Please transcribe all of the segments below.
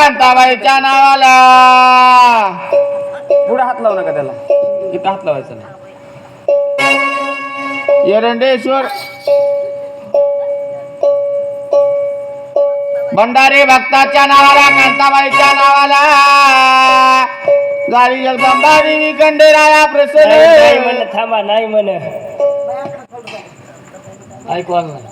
कांताबाईच्या नावाला. पुढे हात लावू नका त्याला, इथं हात लावायचा नाही. एरंडेश्वर भंडारी भक्ताच्या नावाला, कांताबाईच्या नावाला, गाडी जगदंबा देवी खंडेराया प्रसन्न. थांबा, नाही म्हण ऐकू आलं नाही.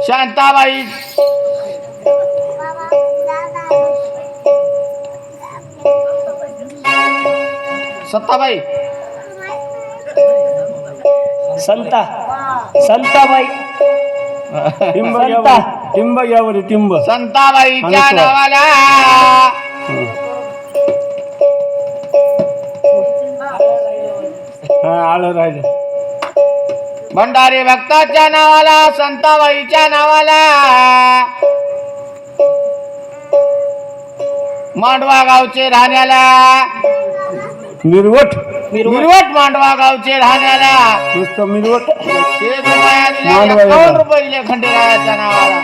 शांताबाई सत्ताबाई संता संताबाई टिंब घ्यावर टिंब संताबाईच्या नावाला. आलं राहिलं. भंडारी भक्ताच्या नावाला, संताबाईच्या नावाला, मांडवा गावचे राहण्याला, मिरवट मिरवट मांडवा गावचे राहण्याला, नुसतं मिरवट. ₹1,000 दिले खंडेरायाच्या नावाला.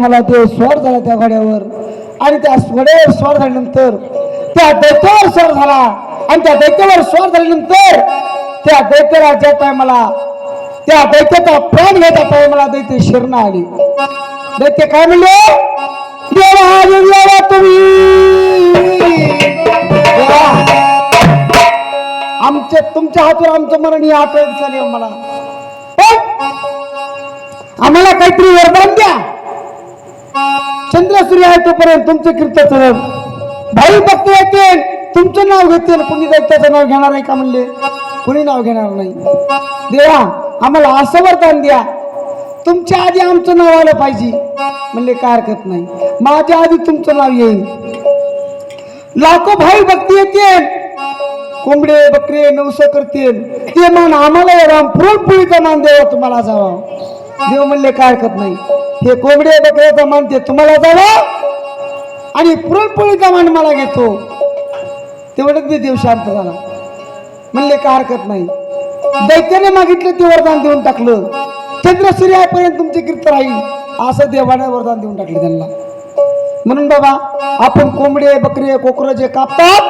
मला ते स्वार झाला त्या घोड्यावर, आणि त्या घोड्यावर स्वार झाल्यानंतर त्या दैत्यावर स्वार झाला, आणि त्या दैत्यावर स्वार झाल्यानंतर त्या दैत्याला ज्या टायमाला त्या दैत्याचा प्राण घ्यायचा टायमाला दैत्य शिरणा आली. दैत्य काय म्हणले, देवा तुम्ही आमच्या तुमच्या हातून आमचं मरण या आठवण झाले, आम्हाला काहीतरी वरदान द्या. चंद्र सूर्य आहे तोपर्यंत तुमचे कीर्तन चालव, भाई भक्त येतील तुमचं नाव घेतील, कुणी दैत्याचं नाव घेणार आहे का म्हणले, कुणी नाव घेणार नाही. देवा आम्हाला असं वरदान द्या, तुमच्या आधी आमचं नाव आलं पाहिजे. म्हणले काय हरकत नाही, माझ्या आधी तुमचं नाव येईल. लाखो भाई भक्ती येतील, कोंबडे बकरे नवस करतील, ते मान आम्हाला यावं, पुरणपोळीचा मान द्यावा तुम्हाला जावा. देव म्हणले काय हरकत नाही, हे कोंबडे बकऱ्याचा मान ते तुम्हाला जावा, आणि पुरणपोळीचा मान मला घेतो. तेवढंच मी देव शांत झाला. म्हणले काय हरकत नाही. दैत्याने मागितलं ते वरदान देऊन टाकलं, चंद्र सूर्यापर्यंत तुमचे कीर्तन राहील असं देवाने वरदान देऊन टाकले त्यांना. म्हणून बाबा आपण कोंबडे बकरे कोकरं जे कापतात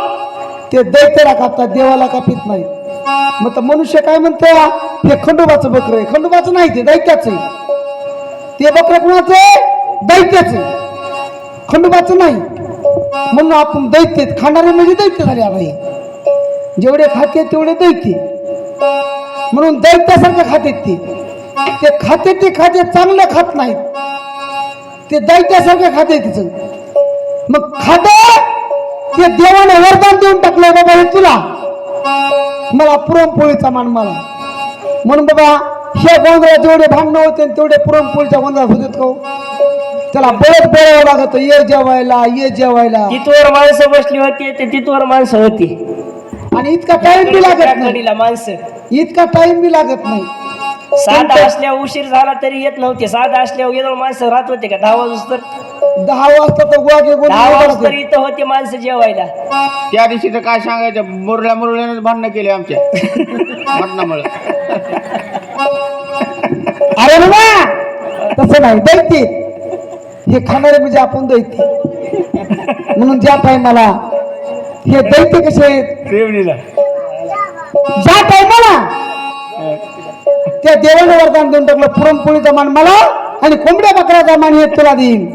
ते दैत्याला कापतात, देवाला कापित नाही. मग मनुष्य काय म्हणतो, हे खंडोबाचं बकर आहे, खंडोबाचं नाही, ते दैत्याचं आहे. ते बकर कुणाचं, दैत्याचं, खंडोबाचं नाही. म्हणून आपण दैत्य खाणारे म्हणजे दैत्य झाले. आता जेवढे खाते तेवढे दैत्य, म्हणून दैत्यासारखं खातेत ते खाते, ते खाते चांगलं खात नाहीत, ते दैत्यासारखं खाते तिचं. मग खात ते देवाने वरदान देऊन टाकलंय बाबा हे तुला, मला पुरणपोळीचा मान मला. म्हणून बाबा ह्या गोंधळात जेवढे भांडणं होते तेवढे पुरणपोळीच्या गोंधळात होते का? त्याला बळत बोलावं लागत, ये जेवायला ये जेवायला. तिथवर माणसं बसली होती, ते तिथवर माणसं होती. आणि इतका टाइम बी लागत नाही, कडीला माणसं. इतका टाइम बी लागत नाही. साधा असल्यावर उशीर झाला तरी येत नव्हते. साधा असल्यावर येतो माणसं राहत होते का 10 वाजता? 10 वाजता तर गोगे 10 वाजता गोंधळ इथं होते माणसं जेवायला. त्या दिवशी तर काय सांगायचं, मुरल्यानेच भांडणं केले आमच्या मटणामुळे. अरे बाबा तसं नाही, दैत्य हे खाणारे म्हणजे आपण दैत्य. म्हणून ज्या टायमाला हे दैत्य कसे आहेत, रेवणीला ज्या टायमाला त्या देवाने वरदान देऊन टाकलं, पुरणपोळीचा मान मला आणि कोंबड्या बकऱ्याचा मान हे तुला देईन.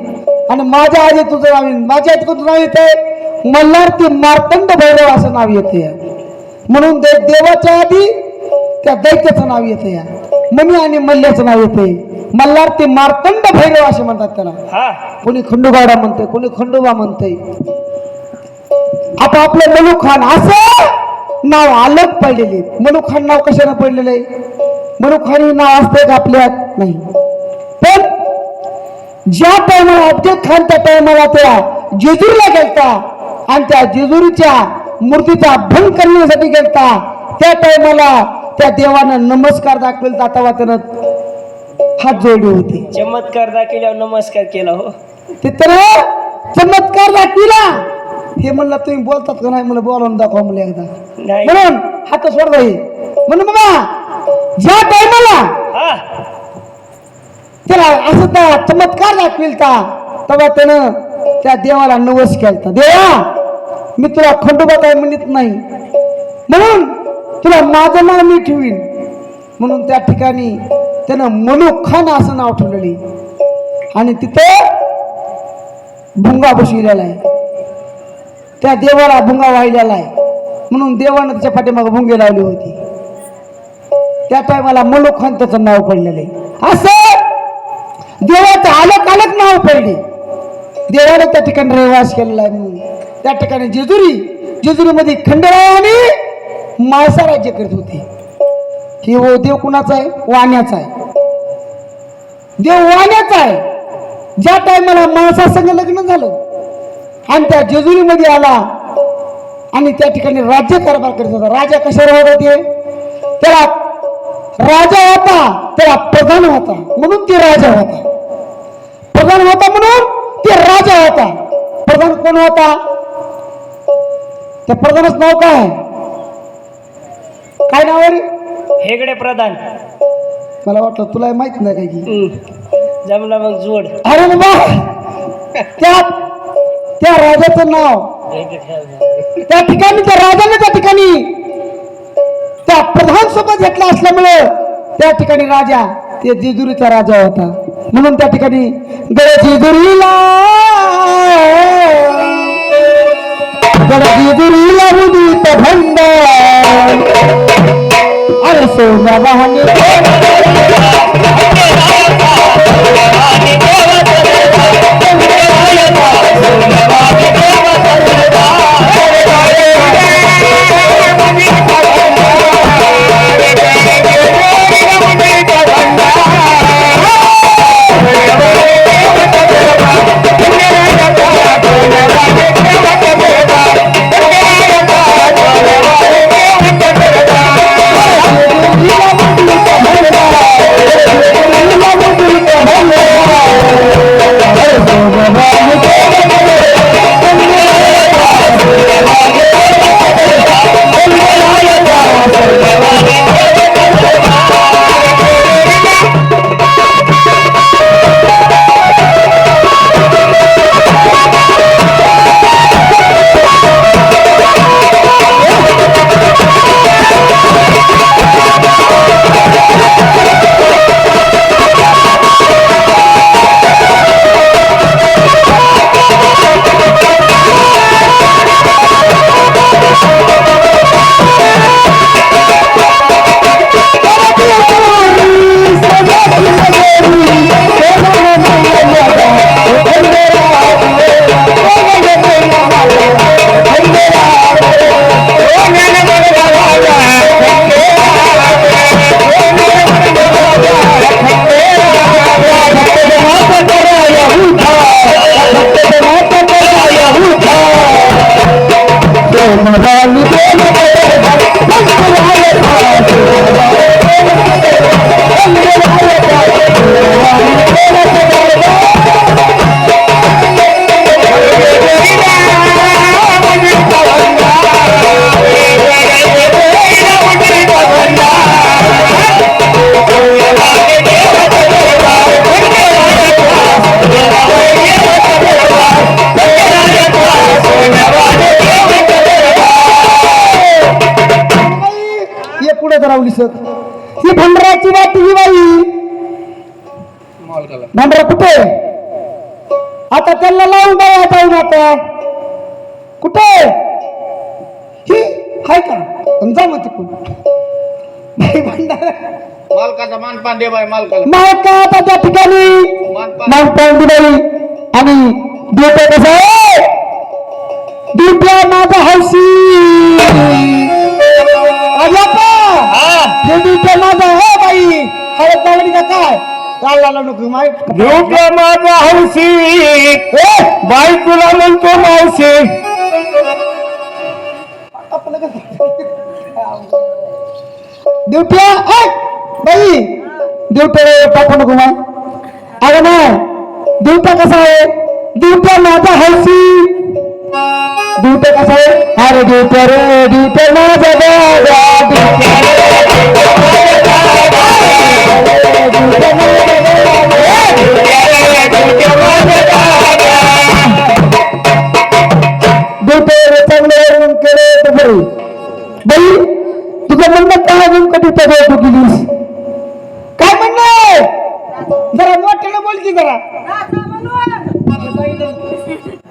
आणि माझ्या आधी तुझं नाव येईन. माझ्या आधी तुझं नाव येते मल्हारती मार्तंड भैरव असं नाव येते. म्हणून देवाच्या आधी त्या दैत्याचं नाव येते, या मणी आणि मल्ल्याचं नाव येते. मल्हारती मार्तंड भैरव असे म्हणतात त्याला. हा कोणी खंडोबाडा म्हणते, कोणी खंडोबा म्हणते. आता आपलं मलुखान असं नाव अलग पडलेले. मलुखान नाव कशाने पडलेलं आहे? मलुखानी नाव असते का आपल्यात? नाही. पण ज्या टायमाला अफजल खान त्या टायमाला त्या जेजुरीला गेलता आणि त्या जेजुरीच्या मूर्तीचा भंग करण्यासाठी गेलता, त्या टायमाला त्या देवानं नमस्कार दाखवेल तेव्हा त्यानं हात जोडले होते. चमत्कार दाखवल्यावर नमस्कार केला. हो ते तर चमत्कार दाखविला. हे म्हणलं तुम्ही बोलतात का नाही? म्हणलं बोलावून दाखवा म्हणलं एकदा. नाही. म्हणून हात सोडता म्हणून बाबा ज्या टायमाला हा त्याला असं त्या चमत्कार दाखविलता तेव्हा त्यानं त्या देवाला नवस केलता. देवा मी तुला खंडोबा काय म्हणत नाही, म्हणून तुला माझं नाव मी ठेवीन. म्हणून त्या ठिकाणी त्यानं मलुखान असं नाव ठेवलेली. आणि तिथे भुंगा बसविलेला आहे, त्या देवाला भुंगा वाहिलेला आहे. म्हणून देवानं त्याच्या पाठीमागे भुंगे लावली होती. त्या टायमाला मलुखान त्याचं नाव पडलेलं आहे. असं देवाचं अलग अलग नाव पडले. देवाने त्या ठिकाणी रहिवास केलेला आहे. म्हणून त्या ठिकाणी जेजुरीमध्ये खंडराय आणि माळसा राज्य करत होते. हे हो देव कुणाचा आहे? वाण्याचा आहे. देव वाण्याचा आहे. ज्या टायमाला माळसा संग लग्न झालं आणि त्या जेजुरीमध्ये आला आणि त्या ठिकाणी राज्य कारभार करत होता. राजा कशावर होत होते? त्याला राजा होता, त्याला प्रधान होता म्हणून ते राजा होता. प्रधान होता म्हणून ते राजा होता. प्रधान कोण होता? त्या प्रधानाचं नाव काय? काय नाव आहे? हेगडे प्रधान. मला वाटलं तुला माहित नाही काय की. जमला मग जोड. अरे बाबा त्या राजाचं नाव त्या ठिकाणी त्या राजाने त्या ठिकाणी त्या प्रधान सोबत घेतला असल्यामुळे त्या ठिकाणी राजा ते जेजुरीचा राजा होता. म्हणून त्या ठिकाणी गड जेजुरीला उदित भंडार अरे सोना वाहने दिसत. ही भंडाराची वाटी ही बाई मालकाला भंडारा कुठे? आता त्यांना लावून बाया जाऊन आता कुठे ही हाय का? जा मग तिकडून बाई भंडारा मालकाचा मानपान दे बाई मालकाला. मालका आता त्या ठिकाणी मानपान मानपान दिली आणि ड्युट्या कसं आहे? ड्युट्या माझा हौशी ड्युट्या माझा हे बाई हळद लावली का काय? चालला नको माहित ड्युट्या माझा हौशी बाई तुला म्हणतो मावशी. ड्युट्या बाई ड्युट्या टाकू नको माय. अगं नाही ड्युट्या कसा आहे? ड्युट्या माझा हौशी ड्युट्या कसा आहे? अरे ड्युट्या रे ड्युट्या माझा ड्युट्या चांगलं केले तर बरी बाई. तुझं म्हणणं काय अजून कधी तू गेलीस? काय म्हणणं? जरा मोठ्यानं बोल की जरा.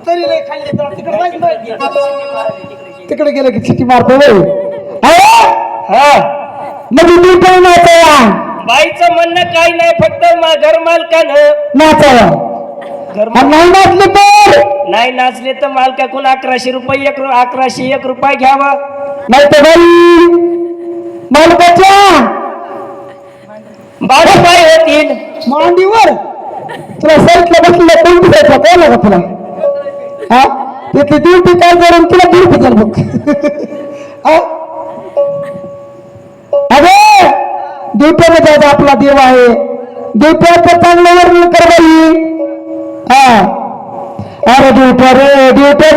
तरी लय खाल्ली जरा तिकडे माहिती नाही. तिकडे गेलं की चिठी मारतो म्हणजे मी पण नाचावा. बाईचं म्हणणं काही नाही, फक्त घर मालकानं नाचावा नाही नाचले तर नाही नाचले तर मालकाकडून 1100 रुपये 1101 रुपये घ्यावा. नाही तर बाई मालकाच्या 12 पाय होतील. मांडीवर तुला साईटला बसलेला कोण दिसायचा कळलं का तुला? हा तिथे ड्युटी काय करून तुला ड्युटी चाल बघ. अरे ड्युट्यामध्ये आता आपला देव आहे. ड्युट्याचं चांगलं वर्णन कर बाई. हा अरे ड्युट्या रे ड्युट्या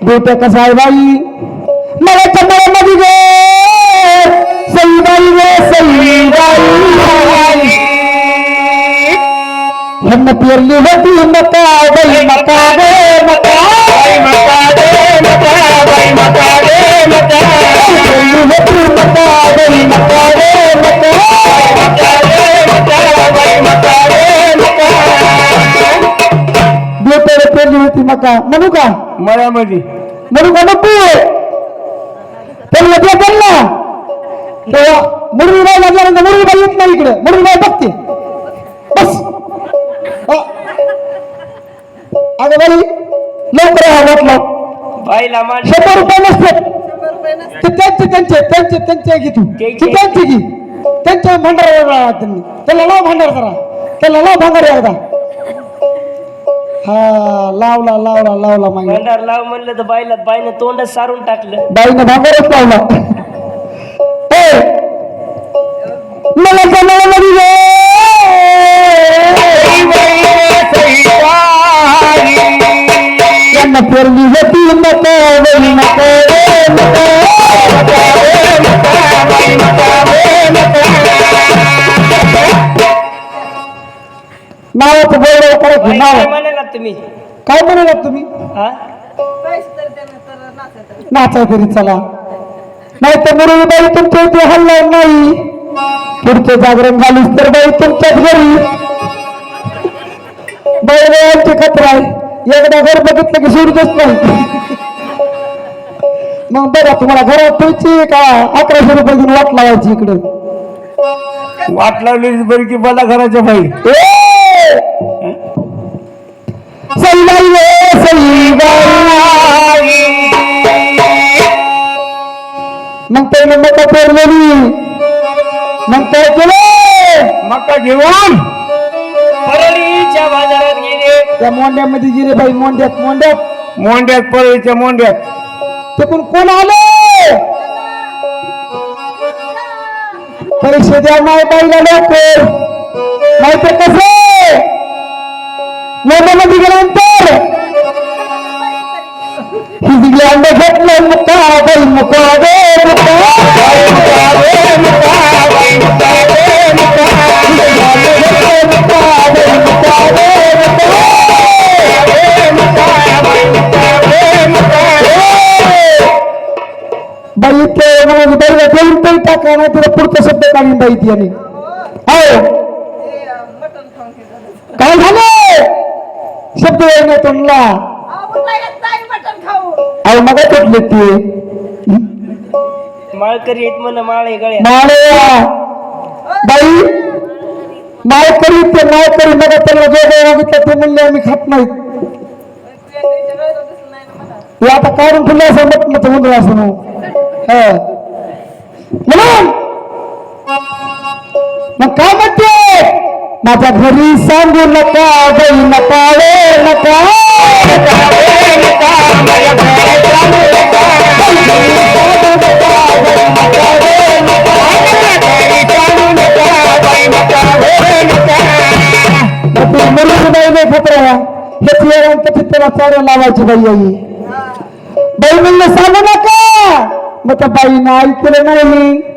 ड्युट्या कसा आहे बाई? मला चंद्रामध्ये गे सई बाई गे सई बाई हम्म पेरली होती मका बाई मका गे मका मका गे मका बाई मका गे मका पेरली होती मका बाई मका गे मका मका गे मका बाई मका गे मका. ड्युट्याला पेरली होती मका म्हणू का? मळ्यामध्ये म्हणू का नको? त्यांना ते त्यांना तेव्हा मुरळीबाई लागल्यानंतर मुरळीबाई येत नाही इकडे. मुरळीबाई बघते बस. अगं बाई लवकर वाटलं बाईला मान 100 रुपये नसतात ते त्यांचे त्यांचे त्यांचे त्यांचे घे तू तू त्यांचे घे. त्यांच्या भंडारा त्यांनी त्याला लाव भांडार जरा त्याला लाव भांडार एकदा. हा लावला लावला लावला मागे भंडार लाव म्हणलं तर बाईनं तोंडच सारून टाकलं. बाईने भांडारच लावला. मला जनावरांमध्ये त्यांना पेरली होती मका बाई मका रे मका मका रे मका बाई मका रे मका. नावाचं बोल करत बाई नाव काय म्हणालात तुम्ही? काय म्हणालात तुम्ही? हा नाचा तरी चला नाही तर मुरळीबाई तुमच्या इथे हल्ला नाही. पुढचे जागरण घालीस तर बाई तुमच्याच घरी बैलगावांची खतरा आहे. एकदा घर बघितलं की सोडतच नाही. मग बघा तुम्हाला घरात ठेवायची का 1100 रुपये घेऊन वाट लावायची इकडे? वाट लावली बरी की मला घराच्या बाई. सई बाई रे सई बाई. मग त्याने मका पेरलेली मग काय केलं? मका घेऊन परळीच्या बाजारात गेले. त्या मोंड्यामध्ये गेले बाई. मोंड्यात मोंड्यात मोंड्यात पळीच्या मोंड्यात तिकडून कोण आले? परीक्षा द्या नाही बाईला लवकर नाहीतर कसं मोंड्यामध्ये गेल्यानंतर हिजले अंडे घेतलं मुका बाई मुका गे मुका बाई ते म्हणजे बाईला देऊन पण टाका नाही तिला पुढचा शब्द काढून बाई ती आणि हो काय झालं शब्द येईल ना तुम्हाला अहो मग कुठले ते माळकरी येत म्हण माळे गळ्या माळ्या बाई माळकरी ते माळकरी मग त्यांना जो मागितलं ते म्हणले आम्ही खात नाहीत हे आता काढून ठेवलं असं म्हटलं म्हणून असं म्हणून मग काय म्हणते माझ्या घरी सांगू नका बाई नका रे नका त्याला चालू लावायची बाई आई बाई म्हणलं सांगू नका मग त्या बाईनं ऐकलं नाही